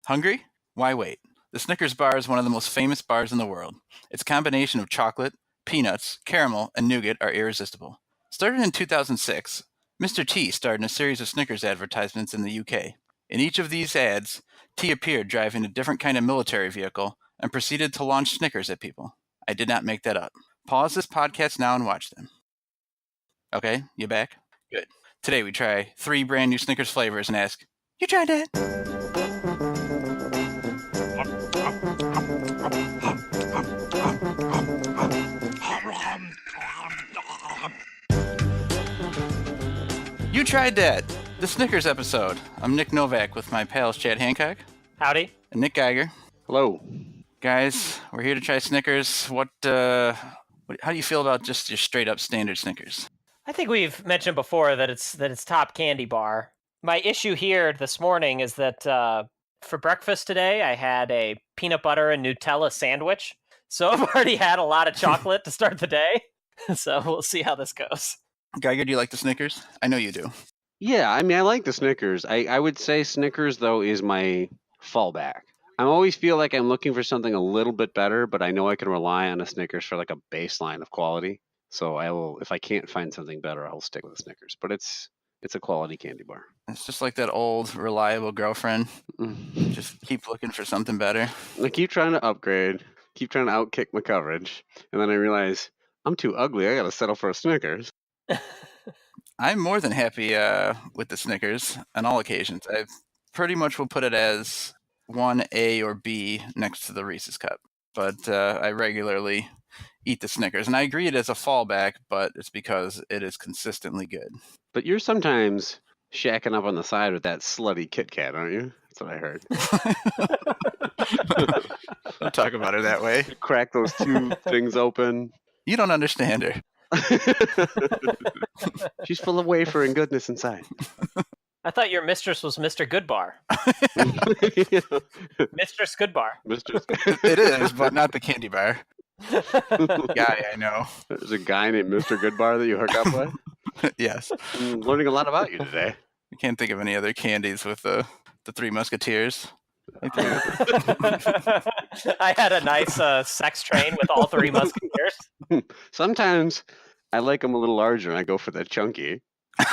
Hungry? Why wait? The Snickers bar is one of the most famous bars in the world. Its combination of chocolate, peanuts, caramel, and nougat are irresistible. Started in 2006, Mr. T starred in a series of Snickers advertisements in the UK. In each of these ads, T appeared driving a different kind of military vehicle and proceeded to launch Snickers at people. I did not make that up. Pause this podcast now and watch them. Okay, you back? Good. Today we try 3 brand new Snickers flavors and ask, you tried that? You Tried Dat, the Snickers episode. I'm Nick Novak with my pals Chad Hancock. Howdy. And Nick Geiger. Hello. Guys, we're here to try Snickers. How do you feel about just your straight up standard Snickers? I think we've mentioned before that it's top candy bar. My issue here this morning is that for breakfast today, I had a peanut butter and Nutella sandwich. So I've already had a lot of chocolate to start the day. So we'll see how this goes. Geiger, do you like the Snickers? I know you do. Yeah, I mean, I like the Snickers. I would say Snickers, though, is my fallback. I always feel like I'm looking for something a little bit better, but I know I can rely on a Snickers for like a baseline of quality. So I will, if I can't find something better, I'll stick with the Snickers. But it's a quality candy bar. It's just like that old, reliable girlfriend. Just keep looking for something better. I keep trying to upgrade, keep trying to outkick my coverage, and then I realize I'm too ugly. I got to settle for a Snickers. I'm more than happy with the Snickers on all occasions. I pretty much will put it as 1A or B next to the Reese's Cup. But I regularly eat the Snickers. And I agree it is a fallback, but it's because it is consistently good. But you're sometimes shacking up on the side with that slutty Kit Kat, aren't you? That's what I heard. Don't talk about her that way. Crack those 2 things open. You don't understand her. She's full of wafer and goodness inside. I thought your mistress was Mr. Goodbar. Mistress Goodbar. Mistress. It is, but not the candy bar. Guy I know. There's a guy named Mr. Goodbar that you hook up with? Yes. I'm learning a lot about you today. I can't think of any other candies with the 3 Musketeers. I had a nice sex train with all 3 Musketeers. Sometimes I like them a little larger, and I go for the chunky. A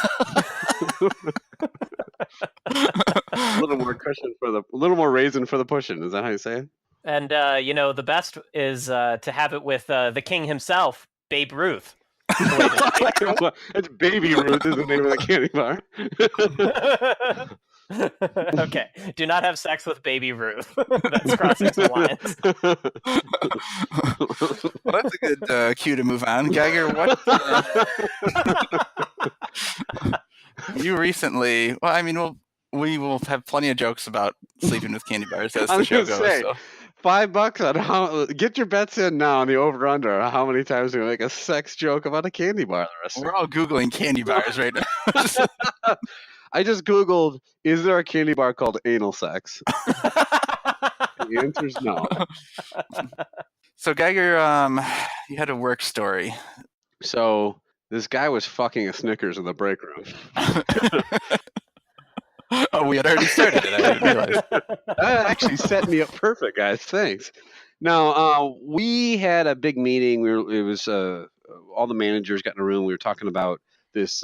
little more cushion a little more raisin for the pushing. Is that how you say it? And the best is to have it with the king himself, Babe Ruth. It's Baby Ruth is the name of the candy bar. Okay, do not have sex with Baby Ruth. That's crossing some lines. Well, that's a good cue to move on. Geiger, what? You recently, well, I mean, we will have plenty of jokes about sleeping with candy bars as the show goes. Say, so. $5 on how. Get your bets in now on the over/under. How many times do we make a sex joke about a candy bar? We're all Googling candy bars right now. I just Googled, is there a candy bar called anal sex? The answer is no. So, Geiger, you had a work story. So, this guy was fucking a Snickers in the break room. Oh, we had already started it. I didn't realize. That actually set me up perfect, guys. Thanks. Now, we had a big meeting. It was all the managers got in a room. We were talking about this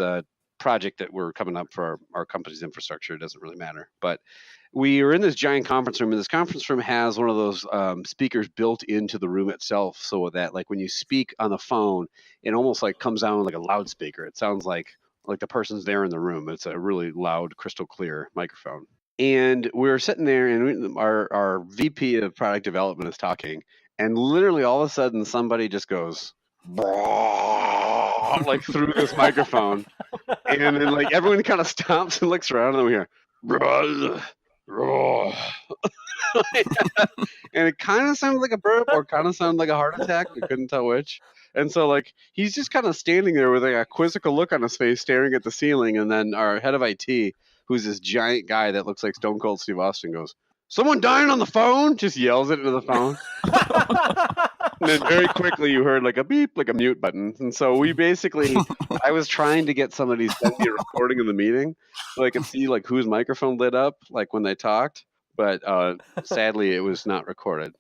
project that we're coming up for our company's infrastructure. It doesn't really matter. But we were in this giant conference room, and this conference room has one of those speakers built into the room itself, so that like when you speak on the phone, it almost like comes down like a loudspeaker. It sounds like the person's there in the room. It's a really loud, crystal clear microphone. And we were sitting there, and our VP of product development is talking, and literally all of a sudden somebody just goes like through this microphone, and then like everyone kind of stops and looks around, and we hear and it kind of sounded like a burp or kind of sounded like a heart attack. We couldn't tell which. And so like he's just kind of standing there with like a quizzical look on his face, staring at the ceiling, and then our head of IT, who's this giant guy that looks like Stone Cold Steve Austin, goes, "Someone dying on the phone?" Just yells it into the phone. And then very quickly you heard like a beep, like a mute button. And so we basically, I was trying to get somebody to send me a recording of the meeting so I could see like whose microphone lit up like when they talked. but sadly, it was not recorded.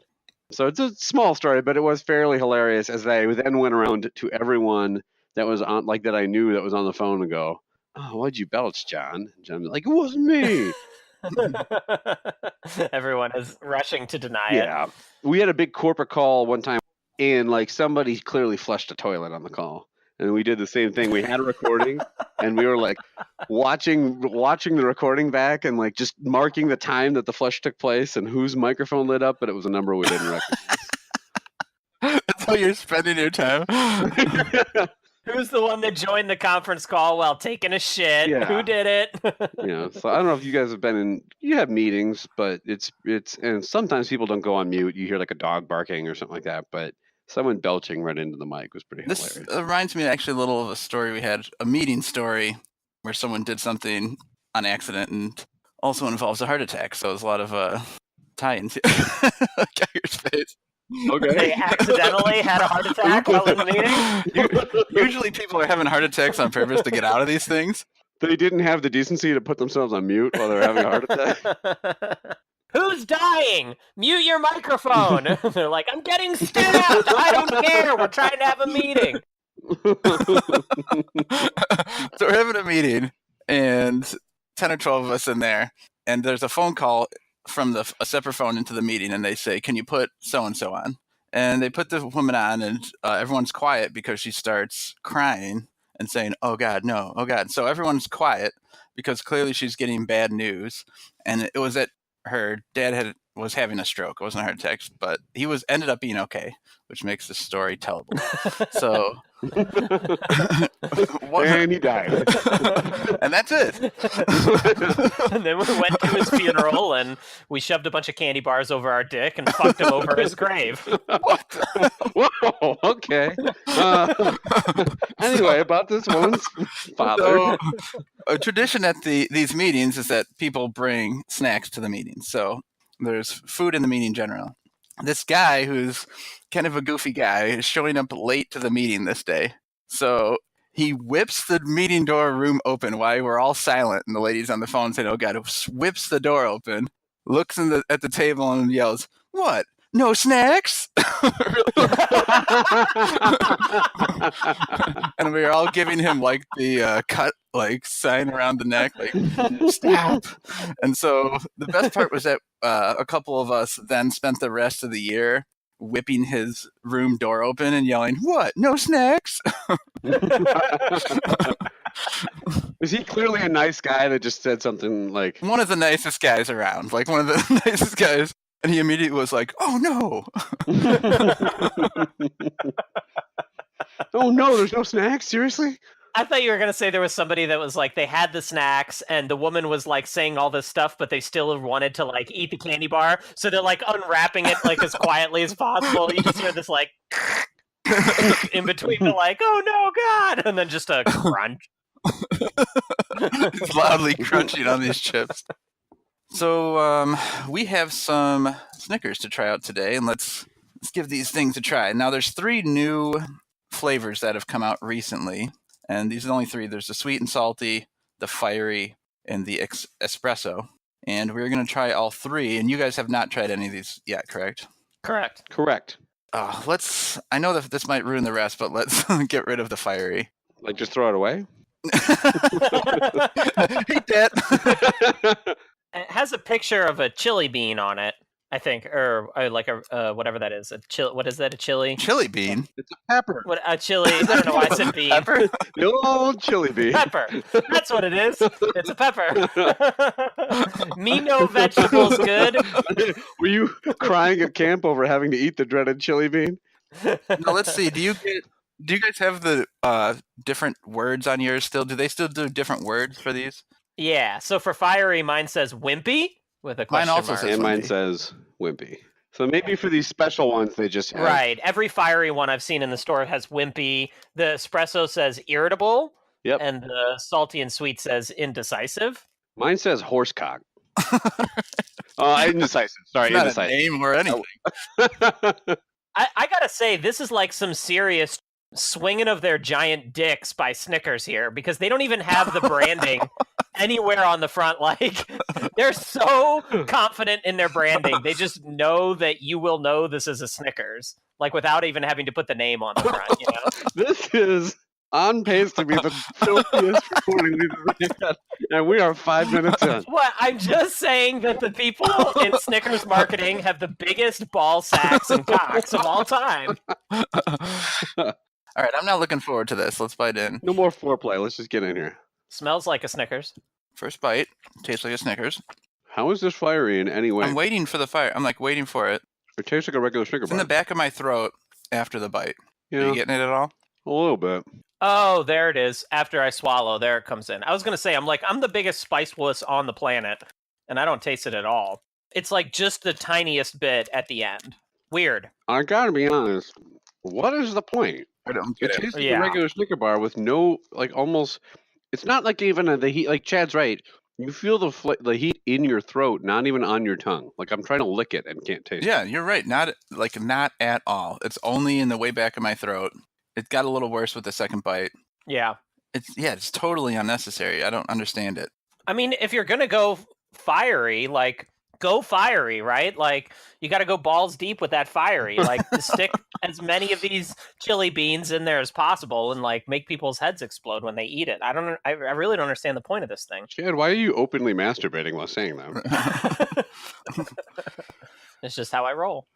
So it's a small story, but it was fairly hilarious as I then went around to everyone that was on, like that I knew that was on the phone and go, "Oh, why'd you belch, John?" And John was like, "It wasn't me." Everyone is rushing to deny it. Yeah, we had a big corporate call one time, and like somebody clearly flushed a toilet on the call, and we did the same thing. We had a recording, and we were like watching the recording back, and like just marking the time that the flush took place and whose microphone lit up, but it was a number we didn't recognize. That's how you're spending your time. Who's the one that joined the conference call while taking a shit? Yeah. Who did it? So I don't know if you guys have you have meetings, but it's and sometimes people don't go on mute. You hear like a dog barking or something like that, but someone belching right into the mic was pretty This hilarious. reminds me actually a little of a story we had, a meeting story where someone did something on accident and also involves a heart attack. So there's a lot of tie-ins. Geiger's face. Okay. They accidentally had a heart attack while in the meeting? Usually people are having heart attacks on purpose to get out of these things. They didn't have the decency to put themselves on mute while they were having a heart attack. Who's dying? Mute your microphone. They're like, I'm getting stabbed. I don't care. We're trying to have a meeting. So we're having a meeting, and 10 or 12 of us in there, and there's a phone call from a separate phone into the meeting, and they say, can you put so-and-so on? And they put the woman on, and everyone's quiet because she starts crying and saying, oh God, no, oh God. So everyone's quiet because clearly she's getting bad news. And it was that her dad was having a stroke. It wasn't a heart attack, but he ended up being okay, which makes the story tellable. So and he died. And that's it. And then we went to his funeral and we shoved a bunch of candy bars over our dick and fucked him over his grave. Whoa, okay. Anyway, about this woman's father. So, a tradition at these meetings is that people bring snacks to the meeting. So there's food in the meeting in general. This guy, who's kind of a goofy guy, is showing up late to the meeting this day. So he whips the meeting door room open while we're all silent, and the lady's on the phone saying, oh God, whips the door open, looks at the table and yells, what? No snacks? And we were all giving him like the cut like sign around the neck, like stop. And so the best part was that a couple of us then spent the rest of the year whipping his room door open and yelling, what? No snacks? Was he clearly a nice guy that just said something like... One of the nicest guys around, like one of the nicest guys. And he immediately was like, oh no. Oh no, there's no snacks? Seriously? I thought you were going to say there was somebody that was like, they had the snacks and the woman was like saying all this stuff, but they still wanted to like eat the candy bar. So they're like unwrapping it like as quietly as possible. You just hear this like in between the like, oh no, God. And then just a crunch. He's loudly crunching on these chips. So we have some Snickers to try out today, and let's give these things a try. Now, there's 3 new flavors that have come out recently, and these are the only 3. There's the sweet and salty, the fiery, and the espresso. And we're going to try all 3, and you guys have not tried any of these yet, correct? Correct. I know that this might ruin the rest, but let's get rid of the fiery. Like, just throw it away? Hate that. It has a picture of a chili bean on it, I think, or like a whatever that is. What is that? A chili? Chili bean? It's a pepper. What a chili? I don't know why I said bean. Pepper? The old chili bean. Pepper. That's what it is. It's a pepper. Me no vegetables good. Were you crying at camp over having to eat the dreaded chili bean? Now, let's see. Do you guys have the different words on yours still? Do they still do different words for these? Yeah. So for fiery, mine says wimpy with a question also mark. says And mine wimpy. says wimpy. So maybe for these special ones, they just have... Right. Every fiery one I've seen in the store has wimpy. The espresso says irritable. Yep. And the salty and sweet says indecisive. Mine says horsecock. Indecisive. Sorry, It's not indecisive. a name or anything. I gotta say, this is like some serious swinging of their giant dicks by Snickers here, because they don't even have the branding anywhere on the front. Like, they're so confident in their branding. They just know that you will know this is a Snickers, like without even having to put the name on the front. You know? This is on pace to be the filthiest recording we've ever had, and we are 5 minutes in. What? I'm just saying that the people in Snickers marketing have the biggest ball sacks and cocks of all time. All right, I'm not looking forward to this. Let's bite in. No more foreplay. Let's just get in here. Smells like a Snickers. First bite, tastes like a Snickers. How is this fiery in any way? I'm waiting for the fire. I'm like waiting for it. It tastes like a regular Snicker It's in bar. the back of my throat after the bite. Are Yeah, you getting it at all? a little bit. Oh, there it is. After I swallow, there it comes in. I was going to say, I'm the biggest spice wuss on the planet, and I don't taste it at all. It's like just the tiniest bit at the end. Weird. I gotta be honest. What is the point? I don't It get it. tastes like Yeah. a regular Snicker bar with no, like, almost. It's not like even the heat. Like Chad's right. You feel the heat in your throat, not even on your tongue. Like I'm trying to lick it and can't taste it. Yeah, you're right. Not at all. It's only in the way back of my throat. It got a little worse with the second bite. Yeah. It's totally unnecessary. I don't understand it. I mean, if you're going to go fiery, like, go fiery, right? Like, you got to go balls deep with that fiery. Like, stick as many of these chili beans in there as possible and, like, make people's heads explode when they eat it. I really don't understand the point of this thing. Chad, why are you openly masturbating while saying that? It's just how I roll.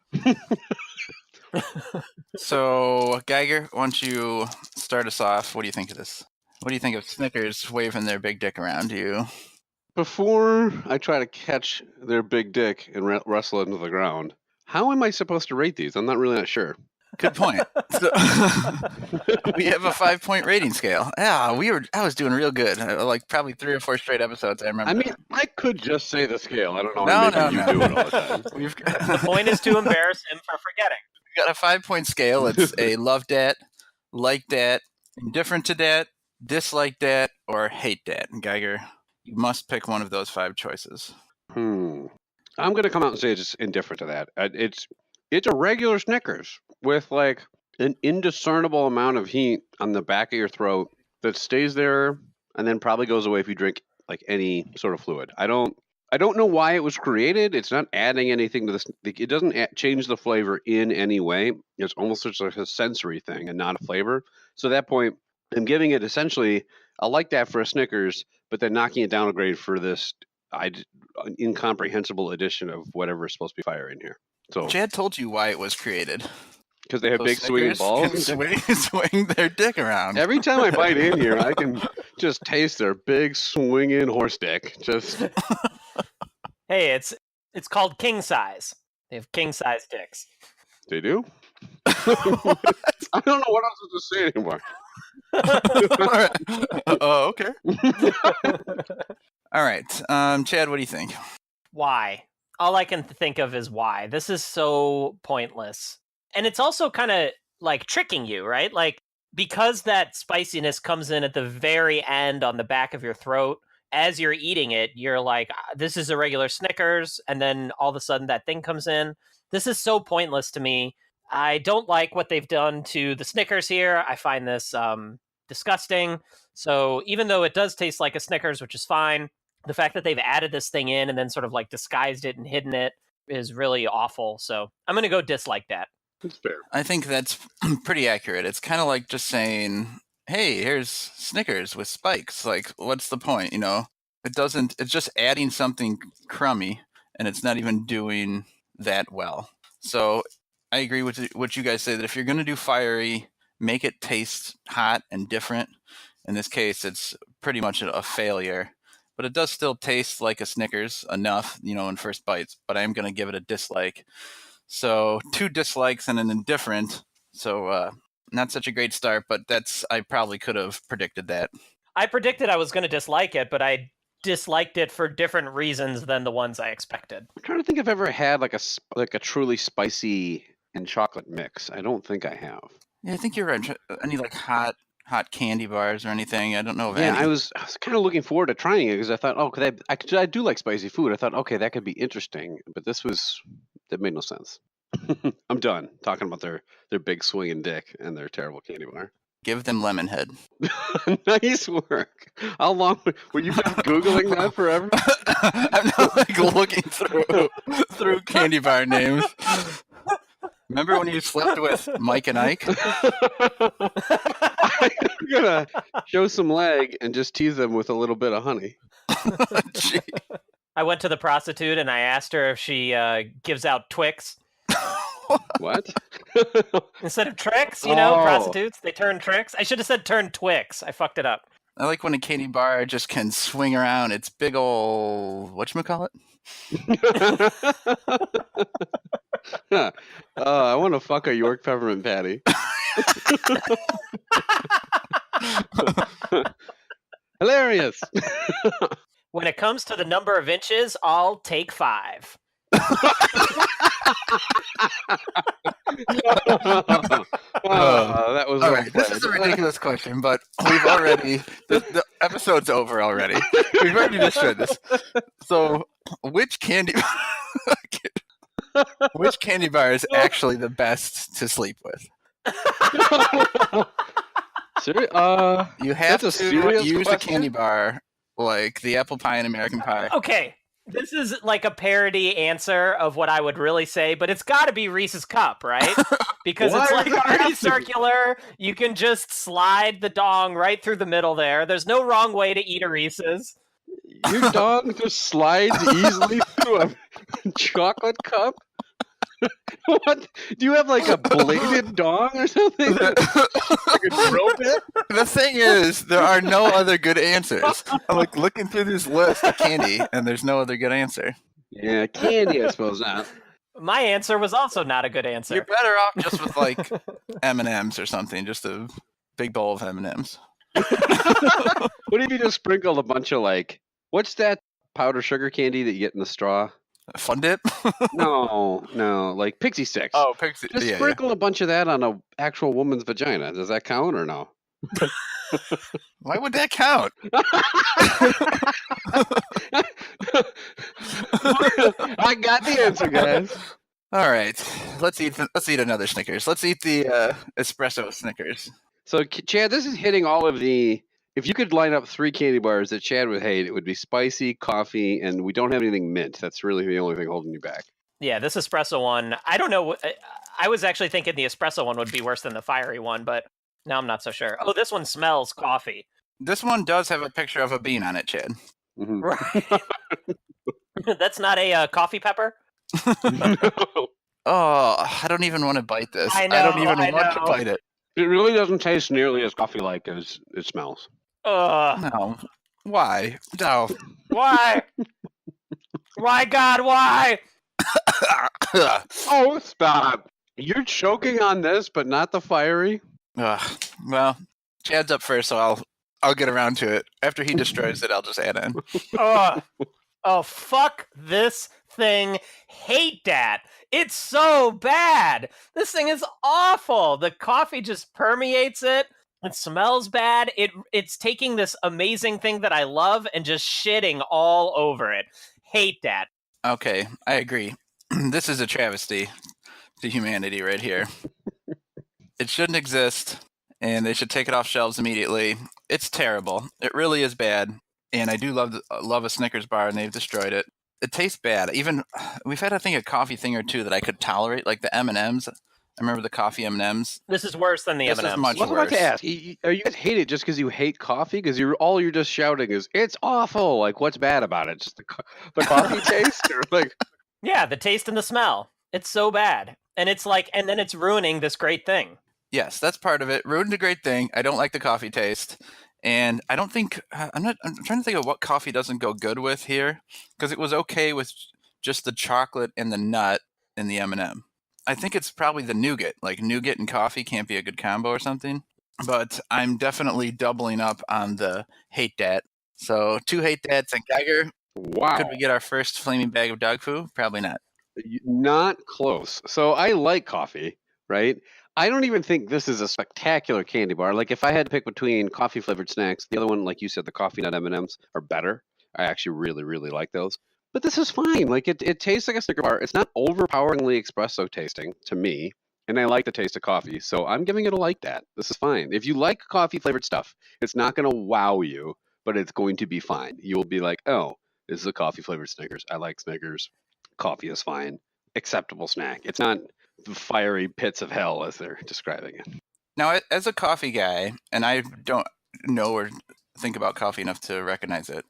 So, Geiger, why don't you start us off? What do you think of this? What do you think of Snickers waving their big dick around you? Before I try to catch their big dick and wrestle it into the ground, how am I supposed to rate these? I'm not sure. Good point. So, we have a 5-point rating scale. Yeah, I was doing real good. Like probably 3 or 4 straight episodes. I remember. I mean, I could just say the scale. I don't know. No, how you do it all the time. We've The point is to embarrass him for forgetting. got a 5-point scale. It's a love dat, like dat, indifferent to dat, dislike dat, or hate dat. And Geiger, you must pick one of those 5 choices. I'm going to come out and say it's indifferent to that. It's a regular Snickers with like an indiscernible amount of heat on the back of your throat that stays there and then probably goes away if you drink like any sort of fluid. I don't know why it was created. It's not adding anything to this. It doesn't change the flavor in any way. It's almost just like a sensory thing and not a flavor. So at that point, I'm giving it essentially I like that for a Snickers, but then knocking it down a grade for this incomprehensible addition of whatever is supposed to be fire in here. So Chad told you why it was created. because they have So big swinging Snickers can balls. swing their dick around. Every time I bite in here, I can just taste their big swinging horse dick. Just Hey, it's called king size. They have king size dicks. they do. I don't know what else to say anymore. All right. Oh, okay. All right. Chad, what do you think? Why? All I can think of is why. This is so pointless. And it's also kind of like tricking you, right? Like, because that spiciness comes in at the very end on the back of your throat, as you're eating it, you're like, this is a regular Snickers. And then all of a sudden that thing comes in. This is so pointless to me. I don't like what they've done to the Snickers here. I find this disgusting. So even though it does taste like a Snickers, which is fine, the fact that they've added this thing in and then sort of like disguised it and hidden it is really awful. So I'm going to go dislike that. That's fair. I think that's pretty accurate. It's kind of like just saying, hey, here's Snickers with spikes. Like, what's the point? You know, it's just adding something crummy and it's not even doing that well. So I agree with what you guys say that if you're going to do fiery, make it taste hot and different. In this case, it's pretty much a failure, but it does still taste like a Snickers enough, you know, in first bites, but I am going to give it a dislike. So 2 dislikes and an indifferent. So not such a great start, but I probably could have predicted that. I predicted I was going to dislike it, but I disliked it for different reasons than the ones I expected. I'm trying to think if I've ever had like a truly spicy and chocolate mix. I don't think I have. Yeah, I think you're right. Any like hot candy bars or anything? I don't know of Yeah, any. I was kind of looking forward to trying it because I thought, oh, I do like spicy food. I thought, okay, that could be interesting, but that made no sense. I'm done talking about their big swinging dick and their terrible candy bar. Give them lemon head. Nice work. How long were you just Googling that forever? I'm not like looking through candy bar names. Remember when you slept with Mike and Ike? I'm gonna show some leg and just tease them with a little bit of honey. Gee. I went to the prostitute and I asked her if she gives out Twix. What? Instead of tricks, Oh. prostitutes, they turn tricks. I should have said turn Twix. I fucked it up. I like when a candy bar just can swing around its big ol' whatchamacallit? I want to fuck a York peppermint patty. Hilarious. When it comes to the number of inches, I'll take 5. That was All well right, this is a played. ridiculous question, but we've already the episode's over already. We've already destroyed this. So, which candy bar is actually the best to sleep with? You have That's a to serious use a question? candy bar like the apple pie and American pie. Okay, this is like a parody answer of what I would really say, but it's got to be Reese's Cup, right? Because Why it's does like it have already to be? circular. You can just slide the dong right through the middle there. There's no wrong way to eat a Reese's. Your dog just slides easily through a chocolate cup? What? Do you have like a bladed dong or something? Like a drill bit? The thing is, there are no other good answers. I'm like looking through this list of candy, and there's no other good answer. Yeah, candy, I suppose not. My answer was also not a good You're answer. better off just with like M&Ms or something, just a big bowl of M&Ms. What if you just sprinkled a bunch of like, what's that powder sugar candy that you get in the straw? Fun dip? No, like pixie sticks. Oh, pixie. Just Yeah. sprinkle a bunch of that on a actual woman's vagina. Does that count or no? Why would that count? I got the answer, guys. All right, let's eat another Snickers. Let's eat the espresso Snickers. So, Chad, this is hitting all of the. If you could line up 3 candy bars that Chad would hate, it would be spicy, coffee, and we don't have anything mint. That's really the only thing holding you back. Yeah, this espresso one, I don't know. I was actually thinking the espresso one would be worse than the fiery one, but now I'm not so sure. Oh, this one smells coffee. This one does have a picture of a bean on it, Chad. Mhm. Right. That's not a coffee pepper? Oh, I don't even want to bite this. I don't know, even I want to know. bite it. It really doesn't taste nearly as coffee-like as it smells. Ugh. No. Why? No. Why? Why, God, why? Oh, stop! You're choking on this, but not the fiery. Ugh. Well, Chad's up first, so I'll get around to it. After he destroys it, I'll just add in. Ugh. Oh, fuck this thing. Hate that. It's so bad. This thing is awful. The coffee just permeates it. It smells bad. It's taking this amazing thing that I love and just shitting all over it. Hate that. Okay, I agree. This is a travesty to humanity right here. It shouldn't exist, and they should take it off shelves immediately. It's terrible. It really is bad, and I do love a Snickers bar, and they've destroyed it. It tastes bad. Even we've had, I think, a coffee thing or two that I could tolerate, like the M&Ms. I remember the coffee M&Ms. This is worse than the This is M&Ms. much What I was about to worse. ask? Are you guys hate it just because you hate coffee? Because you're just shouting is it's awful. Like, what's bad about it? Just the coffee taste, or like Yeah, the taste and the smell. It's so bad. And it's like, and then it's ruining this great thing. Yes, that's part of it. Ruined a great thing. I don't like the coffee taste. And I don't think I'm trying to think of what coffee doesn't go good with here, because it was okay with just the chocolate and the nut in the M&M. I think it's probably the nougat. Like nougat and coffee can't be a good combo or something. But I'm definitely doubling up on the hate dat. So 2 hate dats and Geiger. wow, Could we get our first flaming bag of dog food? Probably not. not close. So I like coffee, right? I don't even think this is a spectacular candy bar. Like if I had to pick between coffee flavored snacks, the other one, like you said, the coffee nut M&Ms are better. I actually really, really like those. But this is fine. Like it tastes like a Snicker bar. It's not overpoweringly espresso tasting to me. and I like the taste of coffee, so I'm giving it a like that. This is fine. If you like coffee flavored stuff, it's not going to wow you, but it's going to be fine. You will be like, oh, this is a coffee flavored Snickers. I like Snickers. Coffee is fine. Acceptable snack. It's not the fiery pits of hell as they're describing it. Now, as a coffee guy, and I don't know or think about coffee enough to recognize it,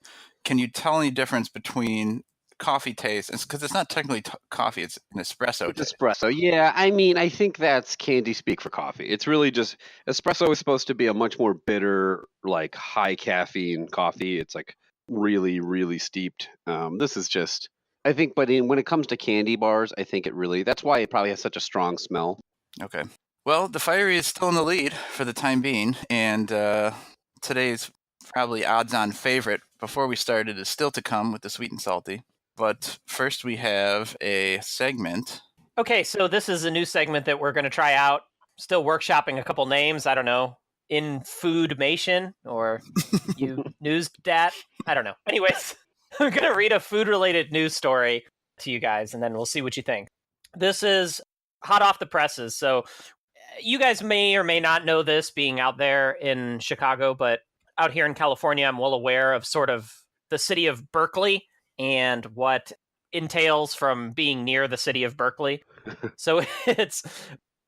can you tell any difference between coffee taste? Because it's not technically coffee, it's an espresso It's taste. espresso. Yeah, I mean, I think that's candy speak for coffee. It's really just espresso is supposed to be a much more bitter, like high caffeine coffee. It's like really, really steeped. This is just, I think, but when it comes to candy bars, I think it really, that's why it probably has such a strong smell. Okay. Well, the Fiery is still in the lead for the time being, and today's probably odds-on favorite before we started is still to come with the sweet and salty. But first we have a segment. Okay, so this is a new segment that we're going to try out. Still workshopping a couple names. I don't know. In Foodmation or You News Dat. I don't know. Anyways, I'm going to read a food-related news story to you guys, and then we'll see what you think. This is hot off the presses. So you guys may or may not know this being out there in Chicago, but out here in California, I'm well aware of sort of the city of Berkeley and what entails from being near the city of Berkeley. So it's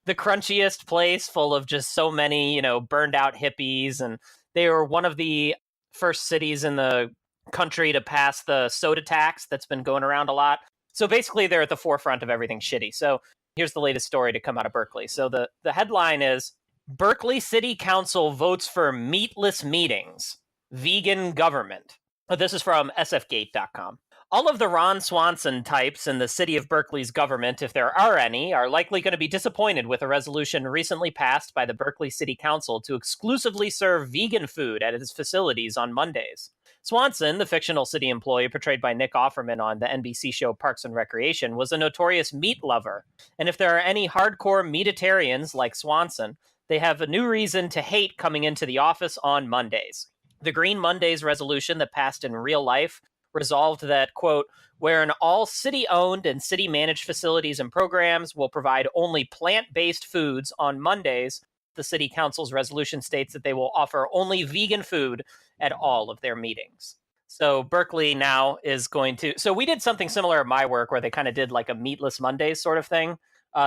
the crunchiest place full of just so many, burned out hippies. And they were one of the first cities in the country to pass the soda tax that's been going around a lot. So basically, they're at the forefront of everything shitty. So here's the latest story to come out of Berkeley. So the headline is, Berkeley City Council votes for meatless meetings, vegan government. This is from sfgate.com. All of the Ron Swanson types in the city of Berkeley's government, if there are any, are likely going to be disappointed with a resolution recently passed by the Berkeley City Council to exclusively serve vegan food at its facilities on Mondays. Swanson, the fictional city employee portrayed by Nick Offerman on the NBC show Parks and Recreation, was a notorious meat lover. And if there are any hardcore meatitarians like Swanson, they have a new reason to hate coming into the office on Mondays. The Green Mondays resolution that passed in real life resolved that, quote, wherein all city-owned and city-managed facilities and programs will provide only plant-based foods on Mondays, the city council's resolution states that they will offer only vegan food at all of their meetings. So Berkeley now is going to... So we did something similar at my work where they kind of did like a meatless Mondays sort of thing.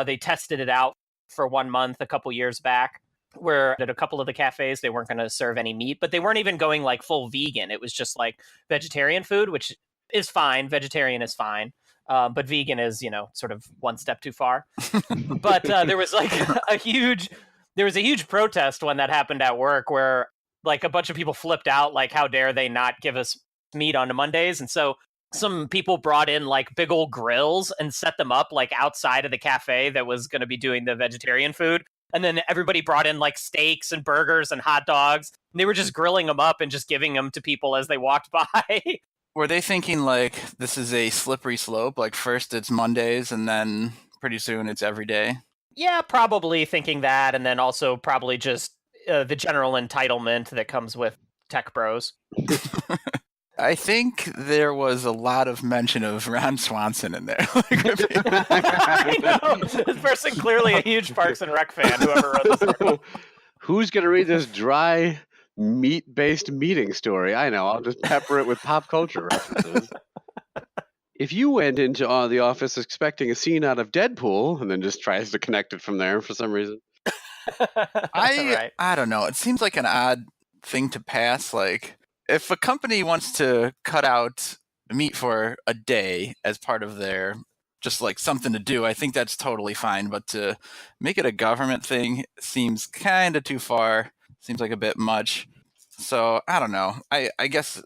They tested it out for 1 month a couple years back, where at a couple of the cafes, they weren't going to serve any meat, but they weren't even going like full vegan. It was just like vegetarian food, which is fine. Vegetarian is fine. But vegan is, sort of one step too far. But there was like a huge protest when that happened at work where like a bunch of people flipped out, like, how dare they not give us meat on Mondays? And so some people brought in like big old grills and set them up like outside of the cafe that was going to be doing the vegetarian food. And then everybody brought in like steaks and burgers and hot dogs. And they were just grilling them up and just giving them to people as they walked by. Were they thinking like this is a slippery slope? Like first it's Mondays and then pretty soon it's every day? Yeah, probably thinking that. And then also probably just the general entitlement that comes with tech bros. I think there was a lot of mention of Ron Swanson in there. I know. This person clearly a huge Parks and Rec fan, whoever wrote this article. Who's going to read this dry, meat-based meeting story? I know. I'll just pepper it with pop culture references. If you went into the office expecting a scene out of Deadpool and then just tries to connect it from there for some reason. I don't know. It seems like an odd thing to pass. Like, if a company wants to cut out meat for a day as part of their just like something to do, I think that's totally fine. But to make it a government thing seems kind of too far. Seems like a bit much. So I don't know. I guess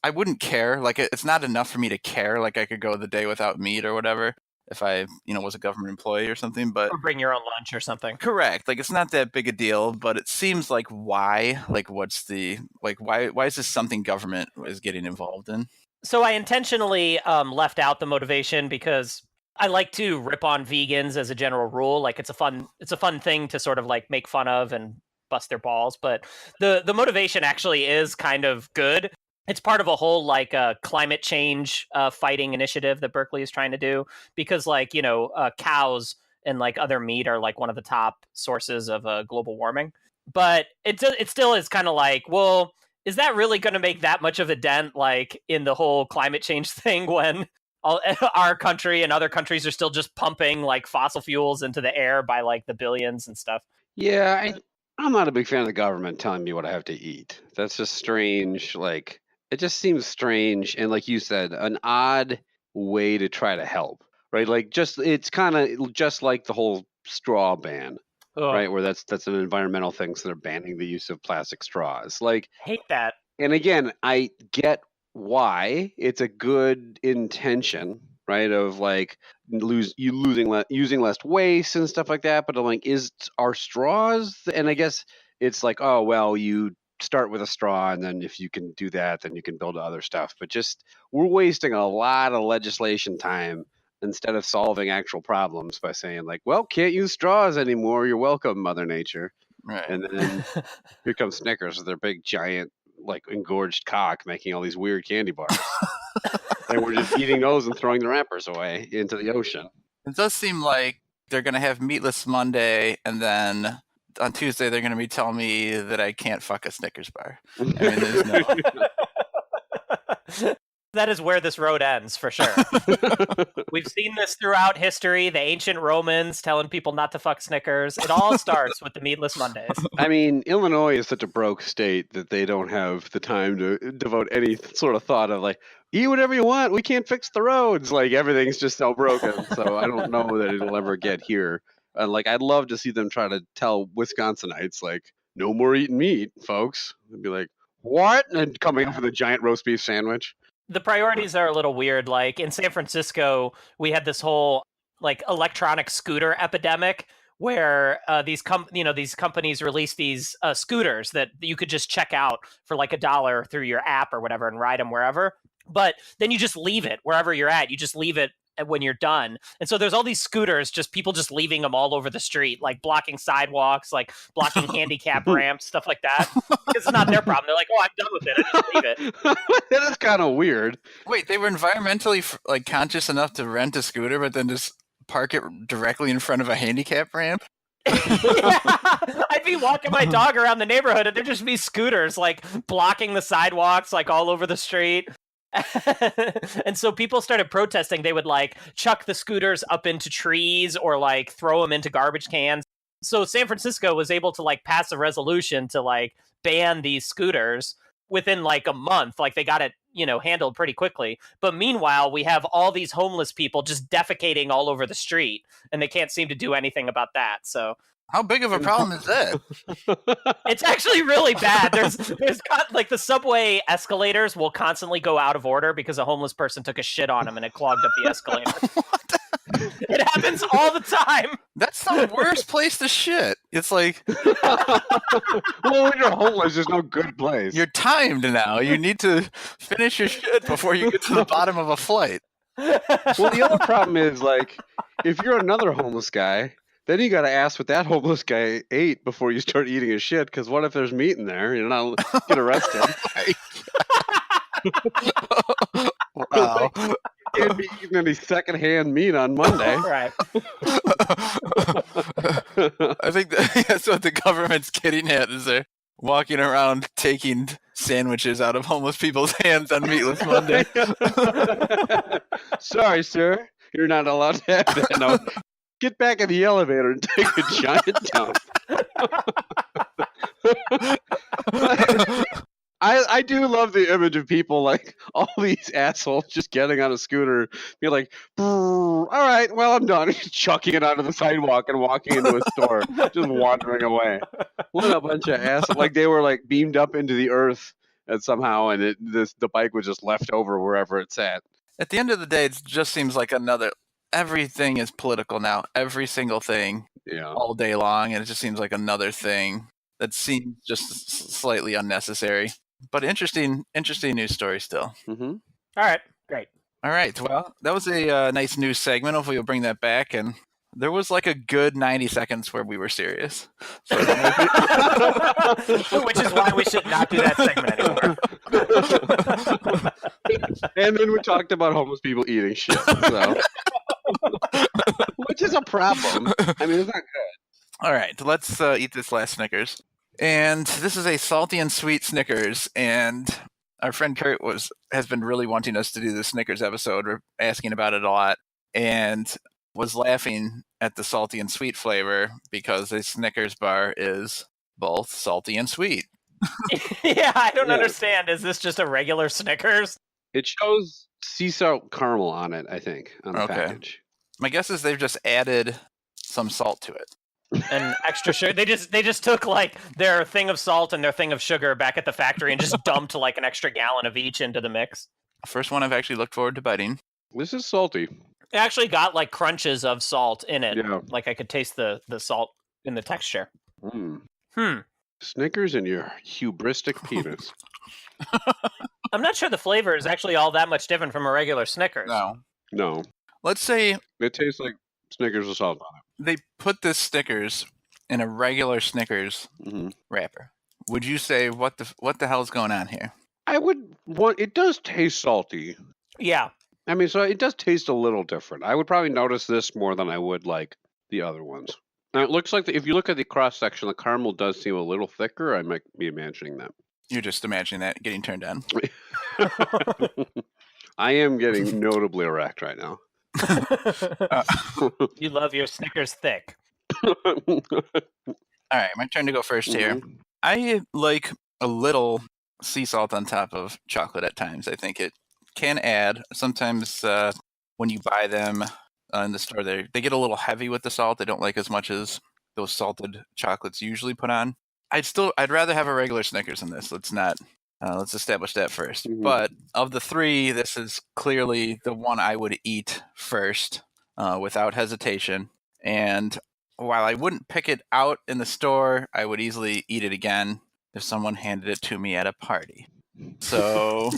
I wouldn't care. Like, it's not enough for me to care. Like, I could go the day without meat or whatever if I, was a government employee or something. But or bring your own lunch or something. Correct. Like, it's not that big a deal, but it seems like why? Like, what's the why is this something government is getting involved in? So I intentionally left out the motivation because I like to rip on vegans as a general rule. Like, it's a fun thing to sort of like make fun of and bust their balls. But the motivation actually is kind of good. It's part of a whole like climate change fighting initiative that Berkeley is trying to do, because like, cows and like other meat are like one of the top sources of global warming. But it still is kind of like, well, is that really going to make that much of a dent, like in the whole climate change thing, when our country and other countries are still just pumping like fossil fuels into the air by like the billions and stuff? Yeah, I'm not a big fan of the government telling me what I have to eat. That's just strange. Like, it just seems strange, and like you said, an odd way to try to help, right? Like, just it's kind of just like the whole straw ban, Ugh, right? Where that's an environmental thing, so they're banning the use of plastic straws. Like, hate that. and again, I get why it's a good intention, right? Of like using less waste and stuff like that. But I'm like, is our straws? And I guess it's like, oh well, you start with a straw, and then if you can do that, then you can build other stuff. But just we're wasting a lot of legislation time instead of solving actual problems by saying like, well, can't use straws anymore. You're welcome, Mother Nature. Right. And then here comes Snickers with their big giant like engorged cock making all these weird candy bars. And we're just eating those and throwing the wrappers away into the ocean. It does seem like they're going to have Meatless Monday, and then on Tuesday they're going to be telling me that I can't fuck a Snickers bar. I mean, there's no... That is where this road ends, for sure. We've seen this throughout history. The ancient Romans telling people not to fuck Snickers. It all starts with the Meatless Mondays. I mean, Illinois is such a broke state that they don't have the time to devote any sort of thought of like, eat whatever you want. We can't fix the roads. Like, everything's just so broken. So I don't know that it'll ever get here. Like, I'd love to see them try to tell Wisconsinites, like, no more eating meat, folks. They'd be like, what? And coming up with a giant roast beef sandwich. The priorities are a little weird. Like in San Francisco, we had this whole like electronic scooter epidemic where these companies released these scooters that you could just check out for like $1 through your app or whatever and ride them wherever. But then you just leave it wherever you're at. You just leave it when you're done. And so there's all these scooters, just people just leaving them all over the street, like blocking sidewalks, like blocking handicap ramps, stuff like that. Because it's not their problem. They're like, oh, I'm done with it. I just leave it. That is kind of weird. Wait, they were environmentally like conscious enough to rent a scooter, but then just park it directly in front of a handicap ramp? Yeah, I'd be walking my dog around the neighborhood and there'd just be scooters like blocking the sidewalks like all over the street. And so people started protesting. They would like chuck the scooters up into trees or like throw them into garbage cans. So San Francisco was able to like pass a resolution to like ban these scooters within like a month. Like they got it, handled pretty quickly. But meanwhile, we have all these homeless people just defecating all over the street, and they can't seem to do anything about that. So how big of a problem is that? it's actually really bad. There's like the subway escalators will constantly go out of order because a homeless person took a shit on them and it clogged up the escalator. It happens all the time. That's the worst place to shit. It's like, well, when you're homeless, there's no good place. You're timed now. You need to finish your shit before you get to the bottom of a flight. Well, the other problem is like, if you're another homeless guy, then you got to ask what that homeless guy ate before you start eating his shit. Because what if there's meat in there? You're not get arrested. Wow. You can't be eating any secondhand meat on Monday. Right. I think that's what the government's getting at, is they're walking around taking sandwiches out of homeless people's hands on Meatless Monday. Sorry, sir. You're not allowed to have that. No. Get back in the elevator and take a giant dump. I do love the image of people like all these assholes just getting on a scooter, be like, all right, well, I'm done. Chucking it onto the sidewalk and walking into a store, just wandering away. What a bunch of assholes. Like they were like beamed up into the earth and somehow, and the bike was just left over wherever it's at. At the end of the day, it just seems like everything is political now. Every single thing, all day long, and it just seems like another thing that seems just slightly unnecessary. But interesting news story still. Mm-hmm. All right, great. All right, well, that was a nice news segment. Hopefully you'll bring that back. And there was like a good 90 seconds where we were serious. So which is why we should not do that segment anymore. And then we talked about homeless people eating shit. So Which is a problem. I mean, it's not good. All right, let's eat this last Snickers. And this is a salty and sweet Snickers. And our friend Kurt has been really wanting us to do the Snickers episode. We're asking about it a lot. And was laughing at the salty and sweet flavor because a Snickers bar is both salty and sweet. Yeah, I don't Yeah. understand. Is this just a regular Snickers? It shows sea salt caramel on it, I think, on the Okay. package. My guess is they've just added some salt to it. And extra sugar. They just took like their thing of salt and their thing of sugar back at the factory and just dumped like an extra gallon of each into the mix. First one I've actually looked forward to biting. This is salty. It actually got like crunches of salt in it. Yeah. Like I could taste the salt in the texture. Mm. Snickers and your hubristic penis. I'm not sure the flavor is actually all that much different from a regular Snickers. No. Let's say It tastes like Snickers with salt on they put this Snickers in a regular Snickers it. Mm-hmm. wrapper. Would you say what the hell's going on here? I would want. It does taste salty. Yeah. I mean, so it does taste a little different. I would probably notice this more than I would like the other ones. Now, it looks like if you look at the cross section, the caramel does seem a little thicker. I might be imagining that. You're just imagining that getting turned on. I am getting notably erect right now. You love your Snickers thick. All right, my turn to go first here. Mhm. I like a little sea salt on top of chocolate at times. I think it can add. Sometimes when you buy them in the store, they get a little heavy with the salt. They don't like as much as those salted chocolates usually put on. I'd rather have a regular Snickers than this. Let's establish that first. Mhm. But of the three, this is clearly the one I would eat first without hesitation. And while I wouldn't pick it out in the store, I would easily eat it again if someone handed it to me at a party. So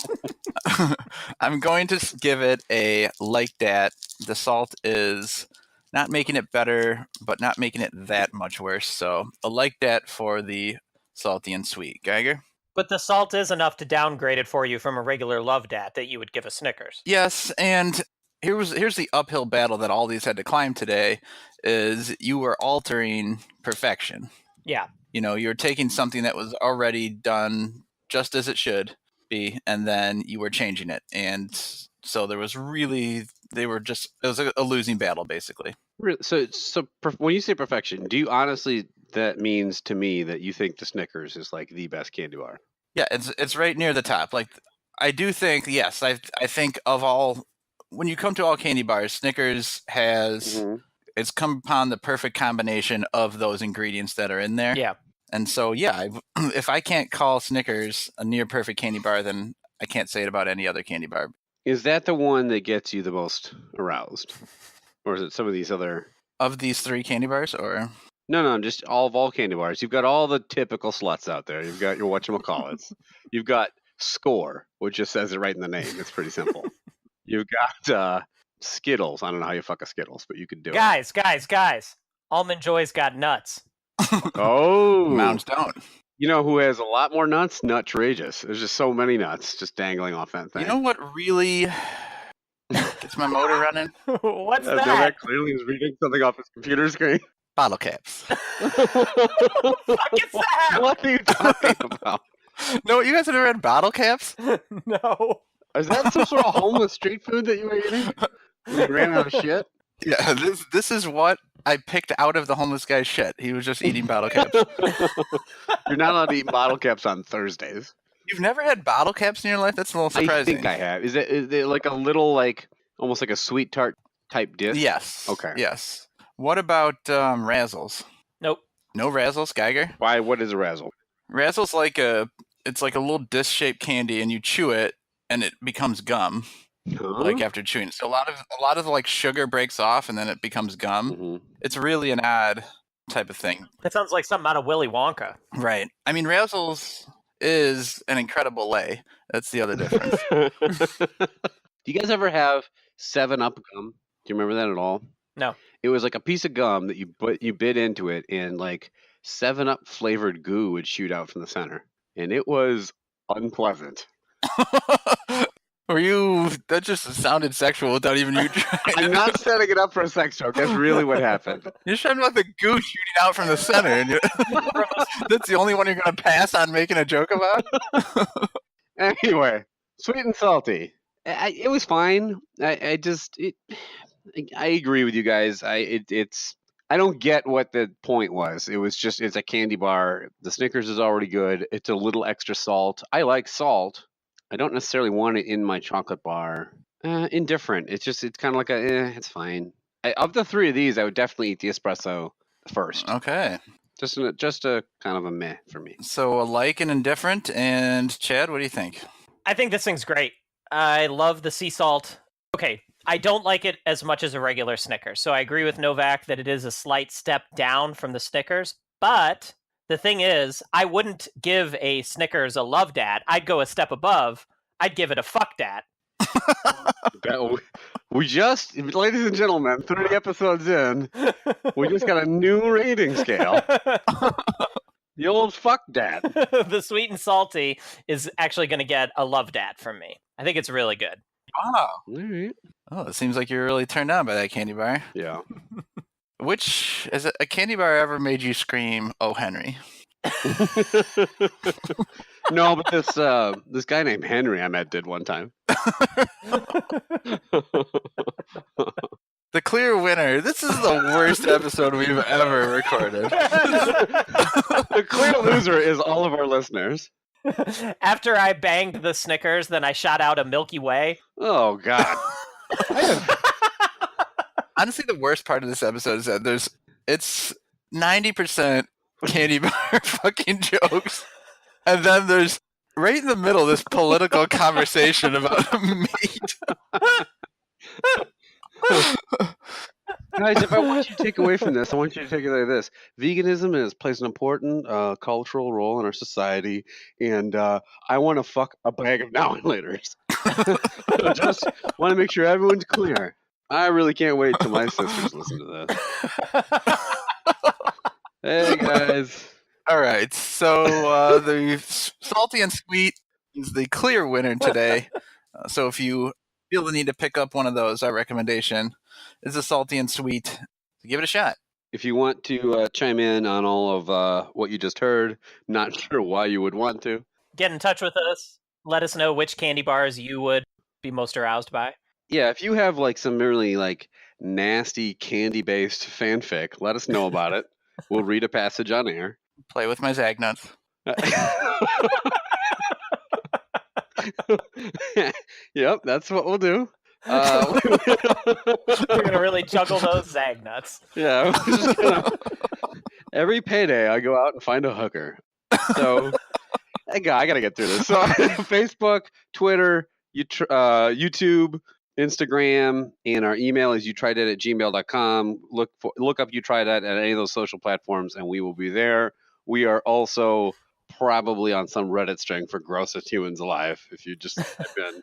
I'm going to give it a like that. The salt is not making it better, but not making it that much worse. So a like that for the salty and sweet. Geiger? But the salt is enough to downgrade it for you from a regular Love Dat that you would give a Snickers. Yes, and here's the uphill battle that all these had to climb today is you were altering perfection. Yeah. You know, you're taking something that was already done just as it should be, and then you were changing it. And so it was a losing battle, basically. So when you say perfection, do you honestly, that means to me that you think the Snickers is like the best candy bar? Yeah, it's right near the top. Like, I do think, yes, I think of all, when you come to all candy bars, Snickers has, Mhm. it's come upon the perfect combination of those ingredients that are in there. Yeah. And so, yeah, if I can't call Snickers a near perfect candy bar, then I can't say it about any other candy bar. Is that the one that gets you the most aroused? Or is it some of these other... Of these three candy bars, or? No, just all candy bars. You've got all the typical sluts out there. You've got your whatchamacallits. You've got Score, which just says it right in the name. It's pretty simple. You've got Skittles. I don't know how you fuck a Skittles, but you could do Guys. Almond Joy's got nuts. it. Oh! Mounds don't. You know who has a lot more nuts? Nutrageous. There's just so many nuts just dangling off that thing. You know what really gets my motor running? What's No, that? that clearly is reading something off his computer screen. Bottle caps. Fuck is that? What are you talking about? No, you guys have never had bottle caps? No. Is that some sort of homeless street food that you were eating? When you ran out of shit? Yeah, this is what I picked out of the homeless guy's shit. He was just eating bottle caps. You're not allowed to eat bottle caps on Thursdays. You've never had bottle caps in your life? That's a little surprising. I think I have. Is it like a little, like, almost like a sweet tart type dish? Yes. Okay. Yes. What about Razzles? Nope. No Razzles, Geiger? Why? What is a razzle? Razzles it's like a little disc-shaped candy, and you chew it, and it becomes gum. Huh? Like after chewing it. So a lot of like sugar breaks off, and then it becomes gum. Mhm. It's really an odd type of thing. That sounds like something out of Willy Wonka. Right. I mean, Razzles is an incredible lay. That's the other difference. Do you guys ever have 7-Up gum? Do you remember that at all? No. It was like a piece of gum that you bit into it, and like 7-Up flavored goo would shoot out from the center, and it was unpleasant. That just sounded sexual without even you trying. I'm not setting it up for a sex joke. That's really what happened. You're talking about the goo shooting out from the center. And that's the only one you're going to pass on making a joke about? Anyway, sweet and salty. It was fine. I agree with you guys. I don't get what the point was. It's a candy bar. The Snickers is already good. It's a little extra salt. I like salt. I don't necessarily want it in my chocolate bar. Indifferent. It's kind of like it's fine. Of the three of these, I would definitely eat the espresso first. Okay. Just a kind of a meh for me. So a like and indifferent. And Chad, what do you think? I think this thing's great. I love the sea salt. Okay, I don't like it as much as a regular Snickers. So I agree with Novak that it is a slight step down from the Snickers. But the thing is, I wouldn't give a Snickers a love dat. I'd go a step above. I'd give it a fuck dat. We just, ladies and gentlemen, 30 episodes in, we just got a new rating scale. The old fuck dat. The sweet and salty is actually going to get a love dat from me. I think it's really good. Wow. All right. Oh, it seems like you're really turned on by that candy bar. Yeah. Which, has a candy bar ever made you scream, "Oh, Henry"? No, but this guy named Henry I met did one time. The clear winner. This is the worst episode we've ever recorded. The clear loser is all of our listeners. After I banged the Snickers, then I shot out a Milky Way. Oh, God. Honestly, the worst part of this episode is that it's 90% candy bar fucking jokes. And then there's right in the middle this political conversation about meat. Guys, if I want you to take away from this, I want you to take it like this. Veganism plays an important cultural role in our society, and I want to fuck a bag of now and laters. Just want to make sure everyone's clear. I really can't wait till my sisters listen to this. Hey, guys. All right, so the salty and sweet is the clear winner today. So if you feel the need to pick up one of those, our recommendation is the salty and sweet. So give it a shot. If you want to chime in on all of what you just heard, not sure why you would want to. Get in touch with us. Let us know which candy bars you would be most aroused by. Yeah, if you have like some really like nasty candy-based fanfic, let us know about it. We'll read a passage on air. Play with my Zag nuts. Yep, that's what we'll do. We're going to really juggle those Zag nuts. Yeah, we're just every payday I go out and find a hooker. So I got to get through this. So Facebook, Twitter, YouTube, Instagram, and our email is youtrydat@gmail.com. Look up You Tried Dat at any of those social platforms, and we will be there. We are also probably on some Reddit string for grossest humans alive. If you just type in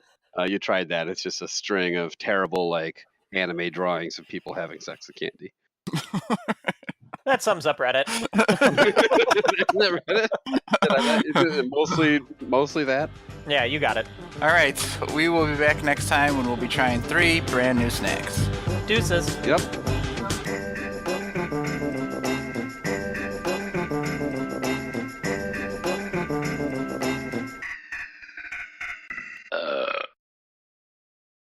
You Tried That, it's just a string of terrible like anime drawings of people having sex with candy. That sums up Reddit. Reddit? Is it mostly that? Yeah, you got it. All right, we will be back next time when we'll be trying 3 brand new snacks. Deuces. Yep.